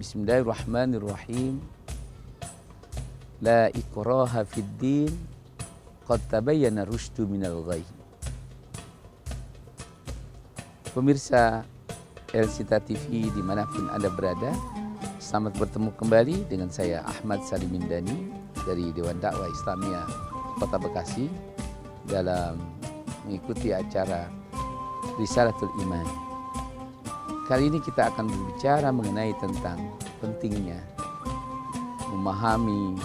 Bismillahirrahmanirrahim. La ikraha fid din, qad tabayyana rusydu minal ghayy. Pemirsa Elsita TV dimanapun Anda berada, selamat bertemu kembali dengan saya Ahmad Salim Mindani dari Dewan Dakwah Islamiyah Kota Bekasi dalam mengikuti acara Risalatul Iman. Kali ini kita akan berbicara mengenai tentang pentingnya memahami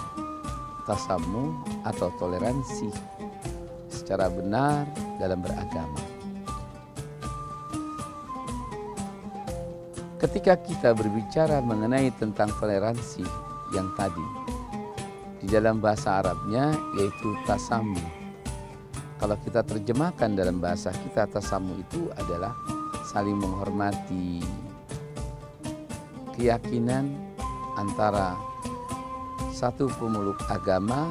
tasamuh atau toleransi secara benar dalam beragama. Ketika kita berbicara mengenai tentang toleransi yang tadi, di dalam bahasa Arabnya yaitu tasamuh. Kalau kita terjemahkan dalam bahasa kita, tasamuh itu adalah saling menghormati keyakinan antara satu pemeluk agama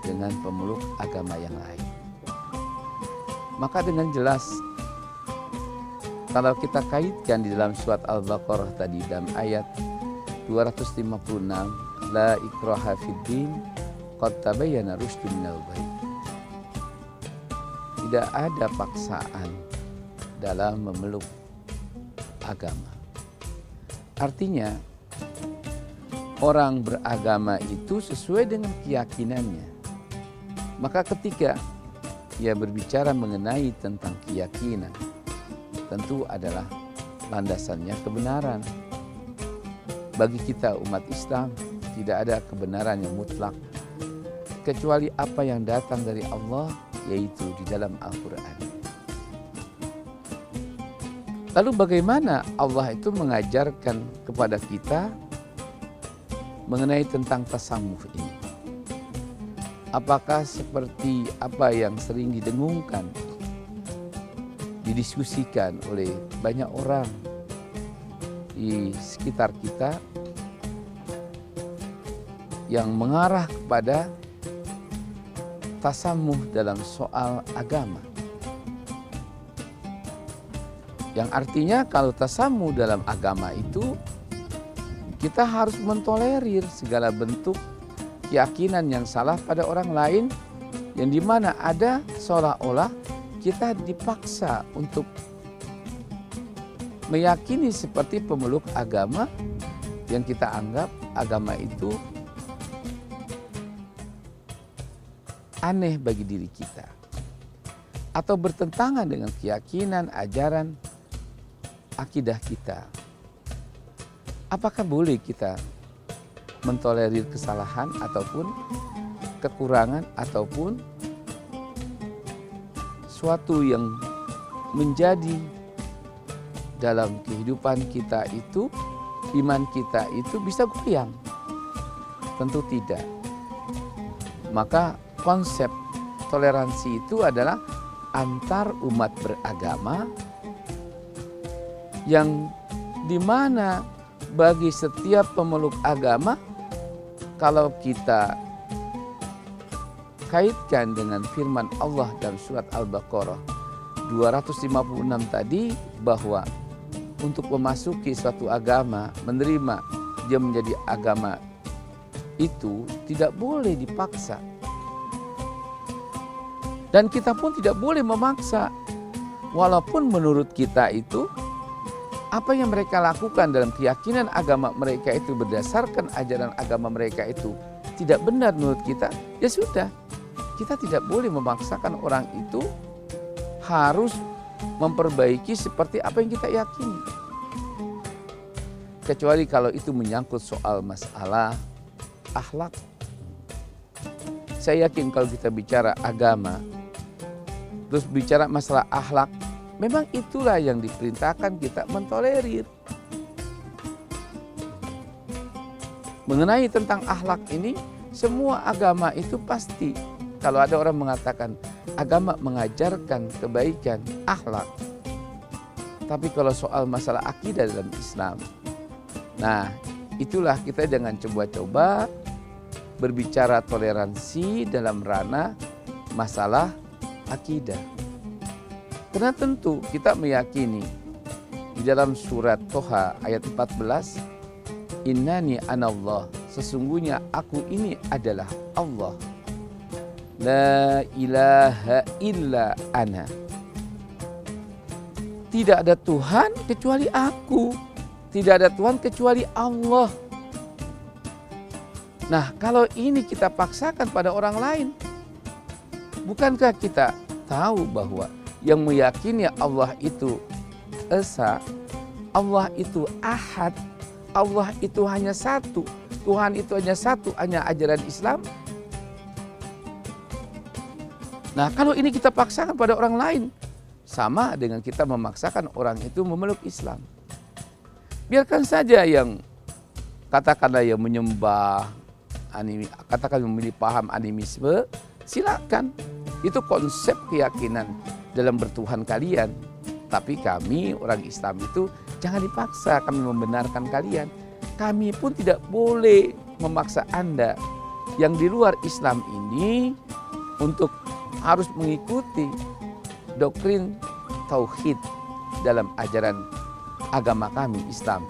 dengan pemeluk agama yang lain. Maka dengan jelas kalau kita kaitkan di dalam surat Al-Baqarah tadi dalam ayat 256, la ikraha fid din, qad tabayyana rusydu minal ghayy. Tidak ada paksaan dalam memeluk agama. Artinya orang beragama itu sesuai dengan keyakinannya. Maka ketika ia berbicara mengenai tentang keyakinan, tentu adalah landasannya kebenaran. Bagi kita umat Islam tidak ada kebenaran yang mutlak kecuali apa yang datang dari Allah, yaitu di dalam Al-Quran. Lalu bagaimana Allah itu mengajarkan kepada kita mengenai tentang tasamuh ini? Apakah seperti apa yang sering didengungkan, didiskusikan oleh banyak orang di sekitar kita yang mengarah kepada tasamuh dalam soal agama? Yang artinya kalau tasamuh dalam agama itu kita harus mentolerir segala bentuk keyakinan yang salah pada orang lain, yang dimana ada seolah-olah kita dipaksa untuk meyakini seperti pemeluk agama yang kita anggap agama itu aneh bagi diri kita atau bertentangan dengan keyakinan, ajaran, akidah kita. Apakah boleh kita mentolerir kesalahan ataupun kekurangan ataupun suatu yang menjadi dalam kehidupan kita itu, iman kita itu bisa goyang? Tentu tidak. Maka konsep toleransi itu adalah antar umat beragama yang dimana bagi setiap pemeluk agama, kalau kita kaitkan dengan firman Allah dalam surat Al-Baqarah 256 tadi, bahwa untuk memasuki suatu agama, menerima dia menjadi agama itu tidak boleh dipaksa. Dan kita pun tidak boleh memaksa. Walaupun menurut kita itu apa yang mereka lakukan dalam keyakinan agama mereka itu berdasarkan ajaran agama mereka itu tidak benar menurut kita, ya sudah. Kita tidak boleh memaksakan orang itu harus memperbaiki seperti apa yang kita yakini. Kecuali kalau itu menyangkut soal masalah akhlak. Saya yakin kalau kita bicara agama, terus bicara masalah akhlak, memang itulah yang diperintahkan kita mentolerir. Mengenai tentang akhlak ini, semua agama itu pasti, kalau ada orang mengatakan agama mengajarkan kebaikan, akhlak. Tapi kalau soal masalah akidah dalam Islam, nah itulah kita jangan coba-coba berbicara toleransi dalam ranah masalah akidah. Karena tentu kita meyakini di dalam surat Toha ayat 14, innani anallah, sesungguhnya aku ini adalah Allah. La ilaha illa ana, tidak ada Tuhan kecuali aku, tidak ada Tuhan kecuali Allah. Nah, kalau ini kita paksakan pada orang lain, bukankah kita tahu bahwa yang meyakini Allah itu esa, Allah itu ahad, Allah itu hanya satu, Tuhan itu hanya satu, hanya ajaran Islam. Nah, kalau ini kita paksakan pada orang lain, sama dengan kita memaksakan orang itu memeluk Islam. Biarkan saja yang katakanlah yang menyembah katakan memilih paham animisme, silakan. Itu konsep keyakinan dalam bertuhan kalian. Tapi kami orang Islam itu jangan dipaksa kami membenarkan kalian. Kami pun tidak boleh memaksa Anda yang di luar Islam ini untuk harus mengikuti doktrin tauhid dalam ajaran agama kami Islam,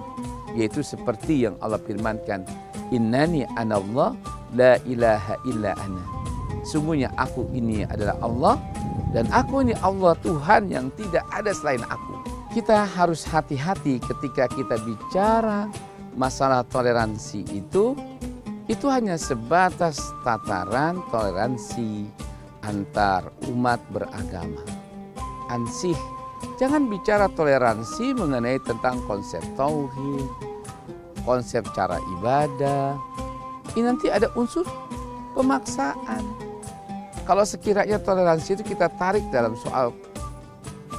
yaitu seperti yang Allah firmankan, innani anallah la ilaha illa ana, sungguhnya aku ini adalah Allah dan aku ini Allah, Tuhan yang tidak ada selain aku. Kita harus hati-hati ketika kita bicara masalah toleransi itu hanya sebatas tataran toleransi antar umat beragama. Ansih, jangan bicara toleransi mengenai tentang konsep tauhid, konsep cara ibadah. Ini nanti ada unsur pemaksaan. Kalau sekiranya toleransi itu kita tarik dalam soal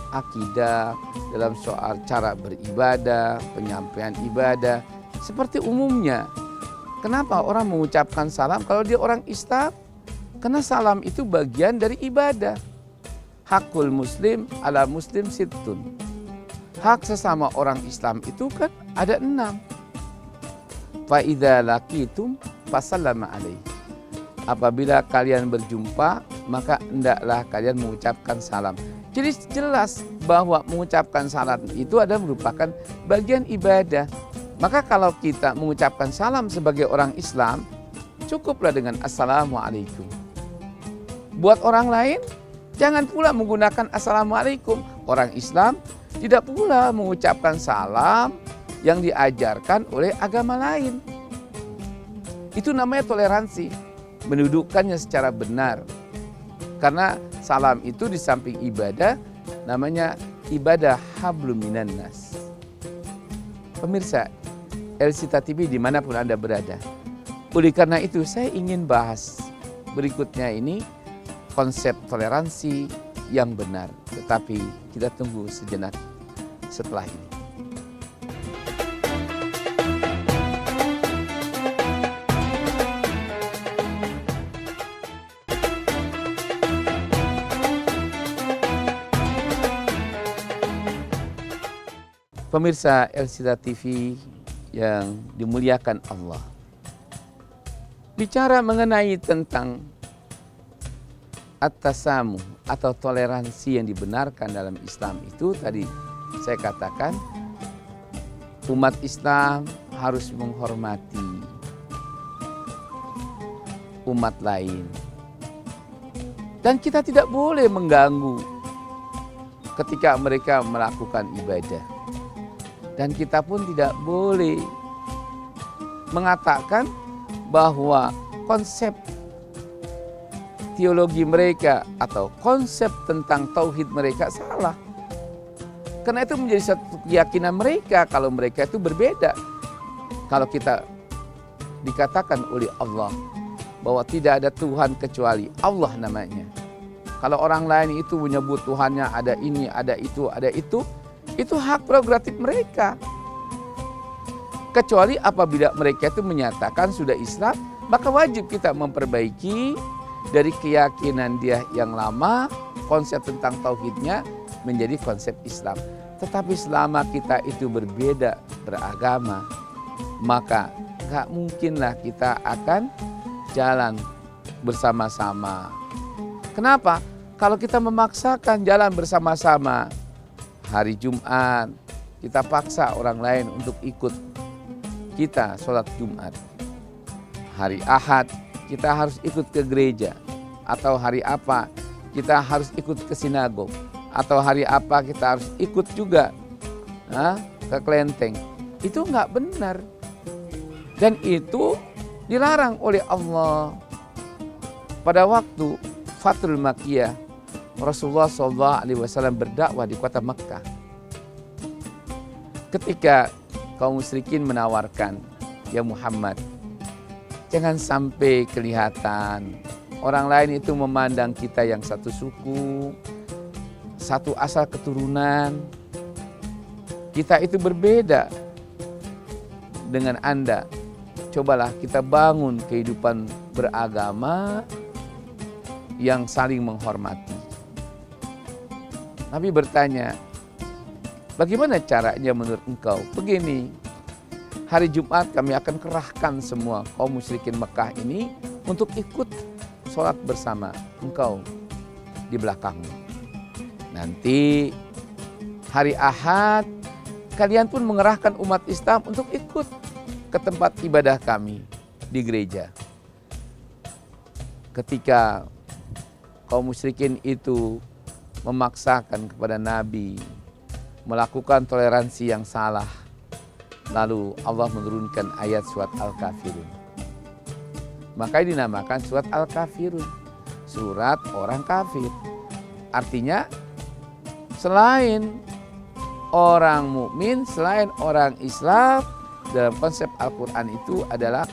akidah, dalam soal cara beribadah, penyampaian ibadah, seperti umumnya. Kenapa orang mengucapkan salam kalau dia orang Islam? Karena salam itu bagian dari ibadah. Hakul muslim ala muslim sittun. Hak sesama orang Islam itu kan ada 6. Fa idza laqitum fasallama alaihi. Apabila kalian berjumpa, maka hendaklah kalian mengucapkan salam. Jadi jelas bahwa mengucapkan salam itu adalah merupakan bagian ibadah. Maka kalau kita mengucapkan salam sebagai orang Islam, cukuplah dengan assalamualaikum. Buat orang lain, jangan pula menggunakan assalamualaikum. Orang Islam tidak pula mengucapkan salam yang diajarkan oleh agama lain. Itu namanya toleransi, mendudukkannya secara benar. Karena salam itu di samping ibadah, namanya ibadah hablum minan nas. Pemirsa Elsita TV dimanapun Anda berada. Oleh karena itu saya ingin bahas berikutnya ini konsep toleransi yang benar. Tetapi kita tunggu sejenak setelah ini. Pemirsa Elsita TV yang dimuliakan Allah. Bicara mengenai tentang at-tasamuh atau toleransi yang dibenarkan dalam Islam itu tadi saya katakan umat Islam harus menghormati umat lain. Dan kita tidak boleh mengganggu ketika mereka melakukan ibadah. Dan kita pun tidak boleh mengatakan bahwa konsep teologi mereka atau konsep tentang tauhid mereka salah. Karena itu menjadi satu keyakinan mereka kalau mereka itu berbeda. Kalau kita dikatakan oleh Allah bahwa tidak ada Tuhan kecuali Allah namanya. Kalau orang lain itu menyebut Tuhannya ada ini, ada itu, itu hak prerogatif mereka. Kecuali apabila mereka itu menyatakan sudah Islam, maka wajib kita memperbaiki dari keyakinan dia yang lama, konsep tentang tauhidnya menjadi konsep Islam. Tetapi selama kita itu berbeda beragama, maka gak mungkinlah kita akan jalan bersama-sama. Kenapa? Kalau kita memaksakan jalan bersama-sama, hari Jumat kita paksa orang lain untuk ikut kita sholat Jumat. Hari Ahad kita harus ikut ke gereja. Atau hari apa kita harus ikut ke sinagog. Atau hari apa kita harus ikut juga ke kelenteng. Itu nggak benar. Dan itu dilarang oleh Allah. Pada waktu Fathul Makkiyah, Rasulullah SAW berdakwah di kota Mekkah. Ketika kaum musyrikin menawarkan, ya Muhammad, jangan sampai kelihatan orang lain itu memandang kita yang satu suku, satu asal keturunan. Kita itu berbeda dengan Anda. Cobalah kita bangun kehidupan beragama yang saling menghormati. Nabi bertanya, bagaimana caranya menurut engkau? Begini, hari Jumat kami akan kerahkan semua kaum musyrikin Mekah ini untuk ikut sholat bersama engkau di belakangmu. Nanti hari Ahad kalian pun mengerahkan umat Islam untuk ikut ke tempat ibadah kami di gereja. Ketika kaum musyrikin itu memaksakan kepada Nabi melakukan toleransi yang salah, lalu Allah menurunkan ayat surat Al-Kafirun. Maka dinamakan surat Al-Kafirun, surat orang kafir. Artinya selain orang mukmin, selain orang Islam, dalam konsep Al-Quran itu adalah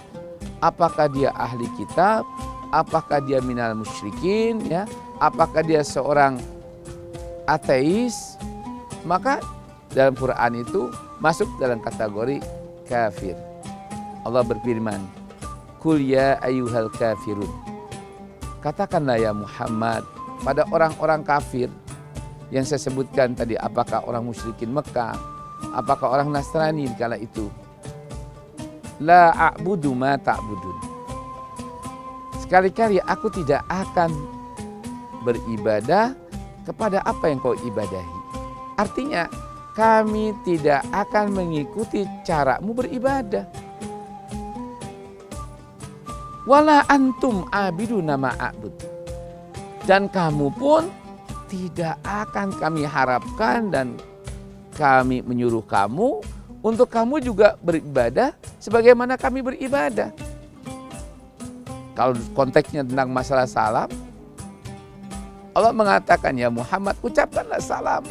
apakah dia ahli kitab, apakah dia minal musyrikin, ya, apakah dia seorang ateis, maka dalam Quran itu masuk dalam kategori kafir. Allah berfirman, Qul ya ayyuhal kafirun. Katakanlah ya Muhammad pada orang-orang kafir yang saya sebutkan tadi, apakah orang musyrikin Mekah, apakah orang Nasrani kala itu. La a'budu ma ta'budun. Sekali-kali aku tidak akan beribadah kepada apa yang kau ibadahi. Artinya kami tidak akan mengikuti caramu beribadah. Wala antum abiduna ma a'bud. Dan kamu pun tidak akan kami harapkan dan kami menyuruh kamu untuk kamu juga beribadah sebagaimana kami beribadah. Kalau konteksnya tentang masalah salam, Allah mengatakan, ya Muhammad, ucapkanlah salam.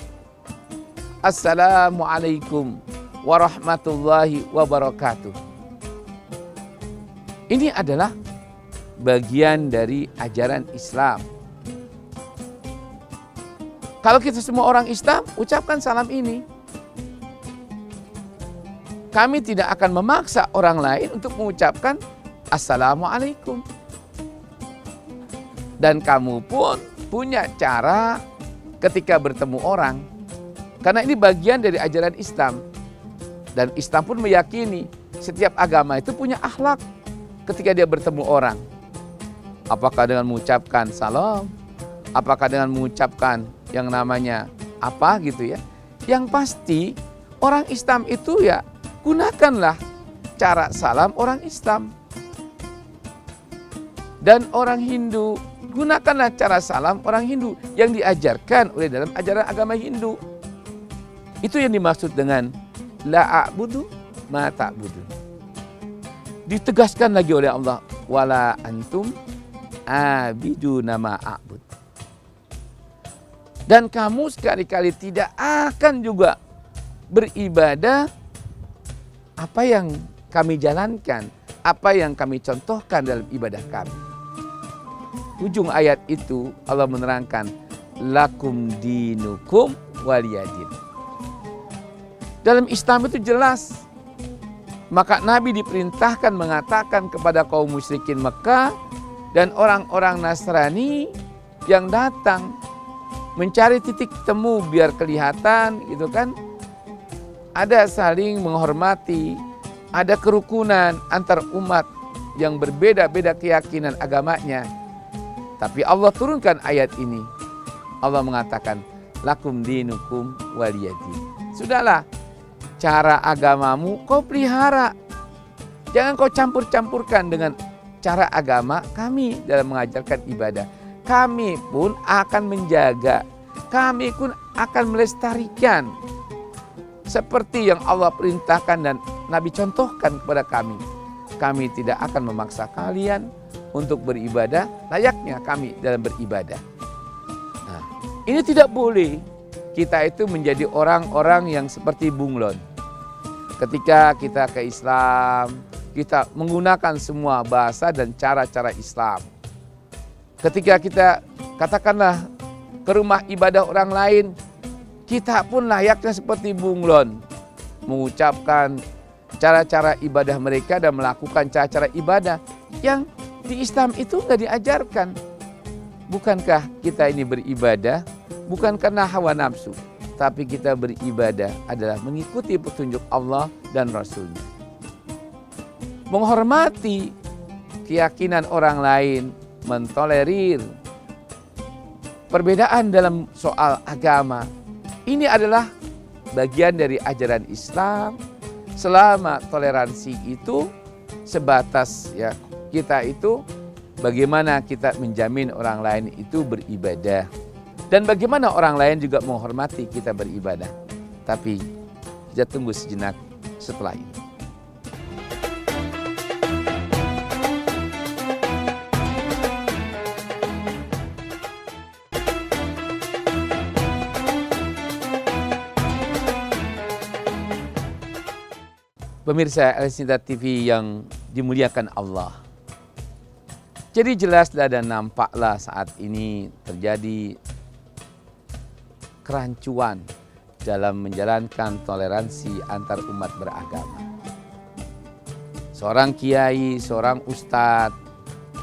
Assalamualaikum warahmatullahi wabarakatuh. Ini adalah bagian dari ajaran Islam. Kalau kita semua orang Islam, ucapkan salam ini. Kami tidak akan memaksa orang lain untuk mengucapkan Assalamualaikum. Dan kamu pun punya cara ketika bertemu orang. Karena ini bagian dari ajaran Islam. Dan Islam pun meyakini setiap agama itu punya akhlak ketika dia bertemu orang. Apakah dengan mengucapkan salam, apakah dengan mengucapkan yang namanya apa gitu ya. Yang pasti orang Islam itu ya gunakanlah cara salam orang Islam. Dan orang Hindu, gunakanlah cara salam orang Hindu yang diajarkan oleh dalam ajaran agama Hindu. Itu yang dimaksud dengan la a'budu ma ta'budun. Ditegaskan lagi oleh Allah, wala antum abiduna ma a'bud. Dan kamu sekali-kali tidak akan juga beribadah apa yang kami jalankan, apa yang kami contohkan dalam ibadah kami. Ujung ayat itu Allah menerangkan, lakum dinukum waliyadin. Dalam Islam itu jelas. Maka Nabi diperintahkan mengatakan kepada kaum musyrikin Mekah dan orang-orang Nasrani yang datang mencari titik temu biar kelihatan gitu kan. Ada saling menghormati, ada kerukunan antar umat yang berbeda-beda keyakinan agamanya. Tapi Allah turunkan ayat ini. Allah mengatakan, lakum dinukum waliyadin. Sudahlah, cara agamamu kau pelihara. Jangan kau campur-campurkan dengan cara agama kami dalam mengajarkan ibadah. Kami pun akan menjaga, kami pun akan melestarikan seperti yang Allah perintahkan dan Nabi contohkan kepada kami. Kami tidak akan memaksa kalian untuk beribadah layaknya kami dalam beribadah. Nah, ini tidak boleh kita itu menjadi orang-orang yang seperti bunglon. Ketika kita ke Islam, kita menggunakan semua bahasa dan cara-cara Islam. Ketika kita katakanlah ke rumah ibadah orang lain, kita pun layaknya seperti bunglon, mengucapkan cara-cara ibadah mereka dan melakukan cara-cara ibadah yang di Islam itu nggak diajarkan. Bukankah kita ini beribadah bukan karena hawa nafsu, tapi kita beribadah adalah mengikuti petunjuk Allah dan Rasul-Nya. Menghormati keyakinan orang lain, mentolerir perbedaan dalam soal agama. Ini adalah bagian dari ajaran Islam. Selama toleransi itu sebatas ya kita itu bagaimana kita menjamin orang lain itu beribadah. Dan bagaimana orang lain juga menghormati kita beribadah. Tapi kita tunggu sejenak setelah ini. Pemirsa El-Sinta TV yang dimuliakan Allah. Jadi jelaslah dan nampaklah saat ini terjadi kerancuan dalam menjalankan toleransi antar umat beragama. Seorang kiai, seorang ustadz,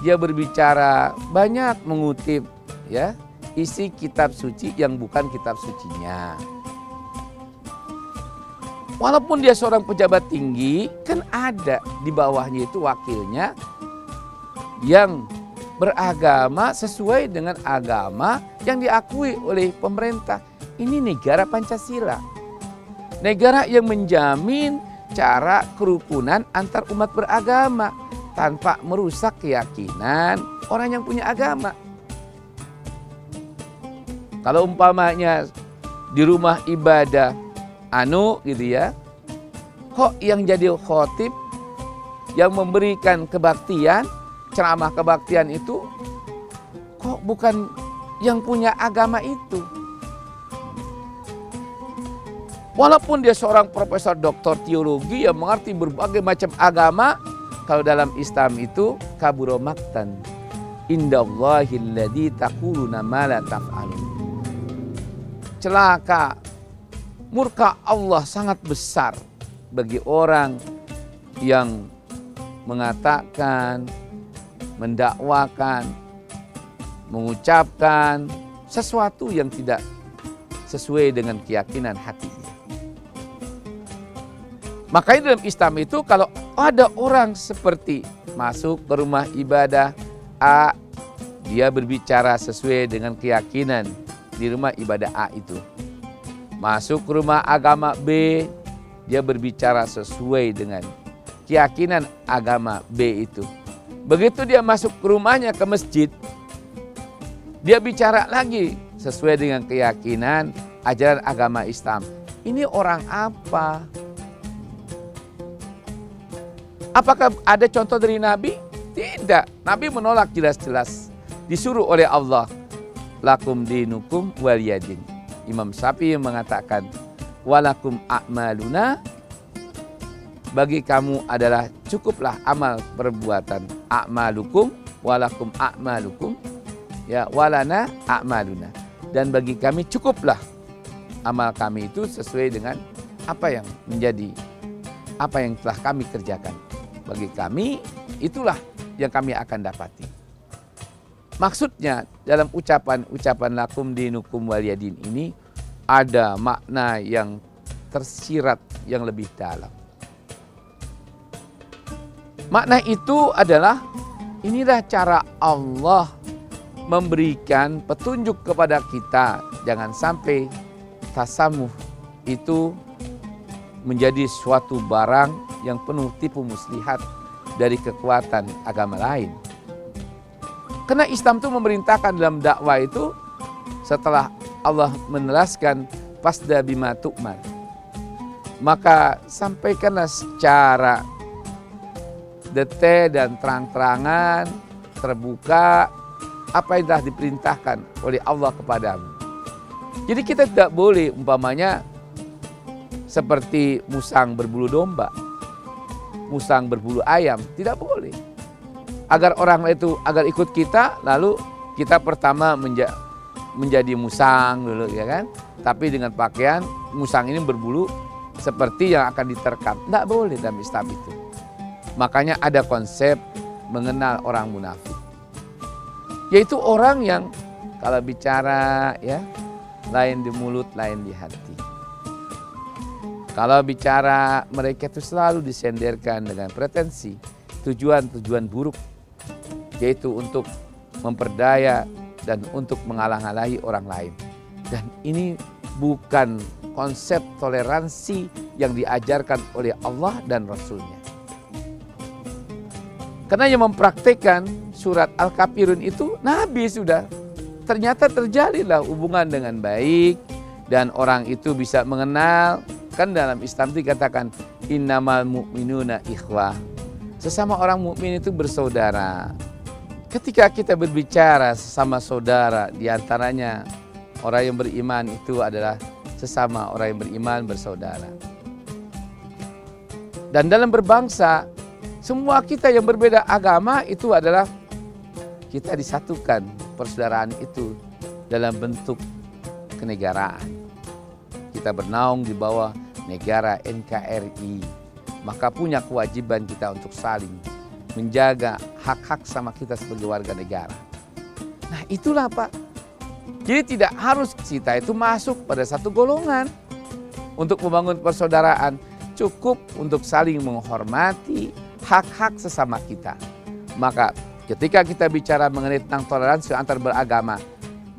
dia berbicara banyak mengutip ya isi kitab suci yang bukan kitab sucinya. Walaupun dia seorang pejabat tinggi, kan ada di bawahnya itu wakilnya yang beragama sesuai dengan agama yang diakui oleh pemerintah. Ini negara Pancasila. Negara yang menjamin cara kerukunan antar umat beragama tanpa merusak keyakinan orang yang punya agama. Kalau umpamanya di rumah ibadah gitu ya, kok yang jadi khotib yang memberikan kebaktian, ceramah kebaktian itu kok bukan yang punya agama itu. Walaupun dia seorang profesor doktor teologi yang mengerti berbagai macam agama, kalau dalam Islam itu kabura maqtan indallahi alladzi taquluna ma la taf'alun. Celaka, murka Allah sangat besar bagi orang yang mengatakan, mendakwakan, mengucapkan sesuatu yang tidak sesuai dengan keyakinan hatinya. Makanya dalam Islam itu kalau ada orang seperti masuk ke rumah ibadah A, dia berbicara sesuai dengan keyakinan di rumah ibadah A itu. Masuk ke rumah agama B, dia berbicara sesuai dengan keyakinan agama B itu. Begitu dia masuk ke rumahnya ke masjid, dia bicara lagi sesuai dengan keyakinan ajaran agama Islam. Ini orang apa? Apakah ada contoh dari Nabi? Tidak. Nabi menolak jelas-jelas. Disuruh oleh Allah. Lakum dinukum waliyadin. Imam Syafi'i mengatakan, walakum a'maluna, bagi kamu adalah cukuplah amal perbuatan. A'malukum walakum a'malukum, ya walana a'maluna. Dan bagi kami cukuplah amal kami itu sesuai dengan apa yang menjadi, apa yang telah kami kerjakan. Bagi kami itulah yang kami akan dapati. Maksudnya dalam ucapan lakum dinukum waliyadin ini ada makna yang tersirat yang lebih dalam. Makna itu adalah inilah cara Allah memberikan petunjuk kepada kita. Jangan sampai tasamuh itu menjadi suatu barang yang penuh tipu muslihat dari kekuatan agama lain. Karena Islam itu memerintahkan dalam dakwah itu, setelah Allah menelaskan fasda bima tu'mar, maka sampaikanlah secara detail dan terang-terangan, terbuka apa yang telah diperintahkan oleh Allah kepadamu. Jadi kita tidak boleh umpamanya seperti musang berbulu domba, musang berbulu ayam, tidak boleh. Agar orang itu agar ikut kita, lalu kita pertama menjadi musang dulu, ya kan? Tapi dengan pakaian musang ini berbulu seperti yang akan diterkam. Tidak boleh dalam Islam itu. Makanya ada konsep mengenal orang munafik, yaitu orang yang kalau bicara ya lain di mulut, lain di hati. Kalau bicara mereka itu selalu disenderkan dengan pretensi, tujuan-tujuan buruk, yaitu untuk memperdaya dan untuk menghalang-halangi orang lain. Dan ini bukan konsep toleransi yang diajarkan oleh Allah dan Rasul-Nya. Karena yang mempraktikkan surat Al-Kafirun itu Nabi sudah. Ternyata terjalinlah hubungan dengan baik dan orang itu bisa mengenal. Kan dalam Islam dikatakan innamal mu'minuna ikhwah. Sesama orang mukmin itu bersaudara. Ketika kita berbicara sesama saudara, diantaranya orang yang beriman itu adalah sesama orang yang beriman bersaudara. Dan dalam berbangsa, semua kita yang berbeda agama itu adalah kita disatukan persaudaraan itu dalam bentuk kenegaraan. Kita bernaung di bawah negara NKRI, maka punya kewajiban kita untuk saling menjaga hak-hak sama kita sebagai warga negara. Nah itulah Pak. Jadi tidak harus kita itu masuk pada satu golongan untuk membangun persaudaraan. Cukup untuk saling menghormati hak-hak sesama kita. Maka ketika kita bicara mengenai tentang toleransi antar beragama,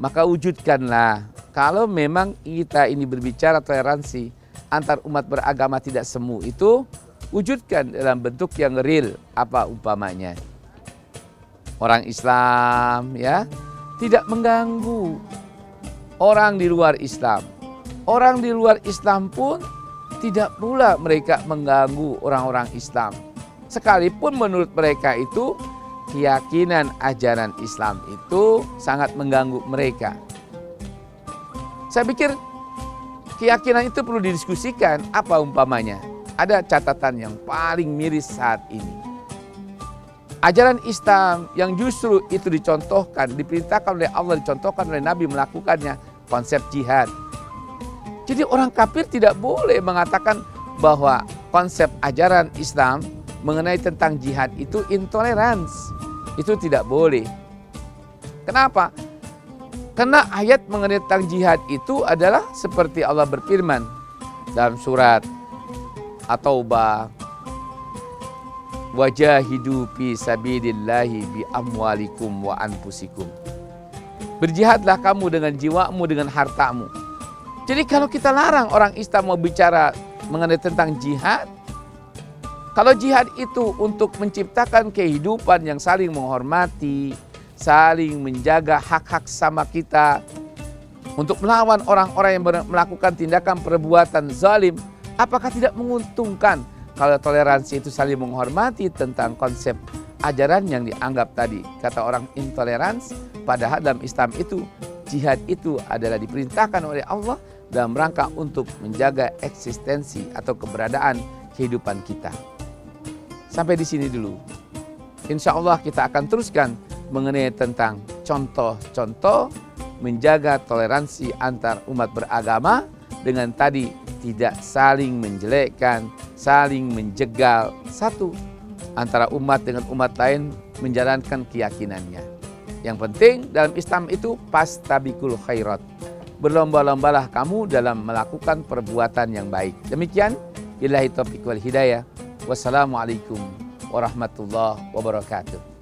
maka wujudkanlah kalau memang kita ini berbicara toleransi antar umat beragama tidak semu itu, wujudkan dalam bentuk yang real. Apa umpamanya? Orang Islam ya tidak mengganggu orang di luar Islam. Orang di luar Islam pun tidak pula mereka mengganggu orang-orang Islam. Sekalipun menurut mereka itu keyakinan ajaran Islam itu sangat mengganggu mereka. Saya pikir keyakinan itu perlu didiskusikan. Apa umpamanya? Ada catatan yang paling miris saat ini. Ajaran Islam yang justru itu dicontohkan, diperintahkan oleh Allah, dicontohkan oleh Nabi melakukannya, konsep jihad. Jadi orang kafir tidak boleh mengatakan bahwa konsep ajaran Islam mengenai tentang jihad itu intoleransi. Itu tidak boleh. Kenapa? Karena ayat mengenai tentang jihad itu adalah seperti Allah berfirman dalam surat At-Taubah, wajahidu fi sabilillahi bi amwalikum wa anfusikum. Berjihadlah kamu dengan jiwamu, dengan hartamu. Jadi kalau kita larang orang Islam mau bicara mengenai tentang jihad, kalau jihad itu untuk menciptakan kehidupan yang saling menghormati, saling menjaga hak-hak sama kita, untuk melawan orang-orang yang melakukan tindakan perbuatan zalim, apakah tidak menguntungkan kalau toleransi itu saling menghormati tentang konsep ajaran yang dianggap tadi kata orang intoleransi, padahal dalam Islam itu jihad itu adalah diperintahkan oleh Allah dalam rangka untuk menjaga eksistensi atau keberadaan kehidupan kita. Sampai di sini dulu. Insya Allah kita akan teruskan mengenai tentang contoh-contoh menjaga toleransi antar umat beragama dengan tadi tidak saling menjelekkan, saling menjegal. Satu, antara umat dengan umat lain menjalankan keyakinannya. Yang penting dalam Islam itu fastabiqul khairat. Berlomba-lombalah kamu dalam melakukan perbuatan yang baik. Demikian, billahi taufiq wal hidayah. Wassalamualaikum warahmatullahi wabarakatuh.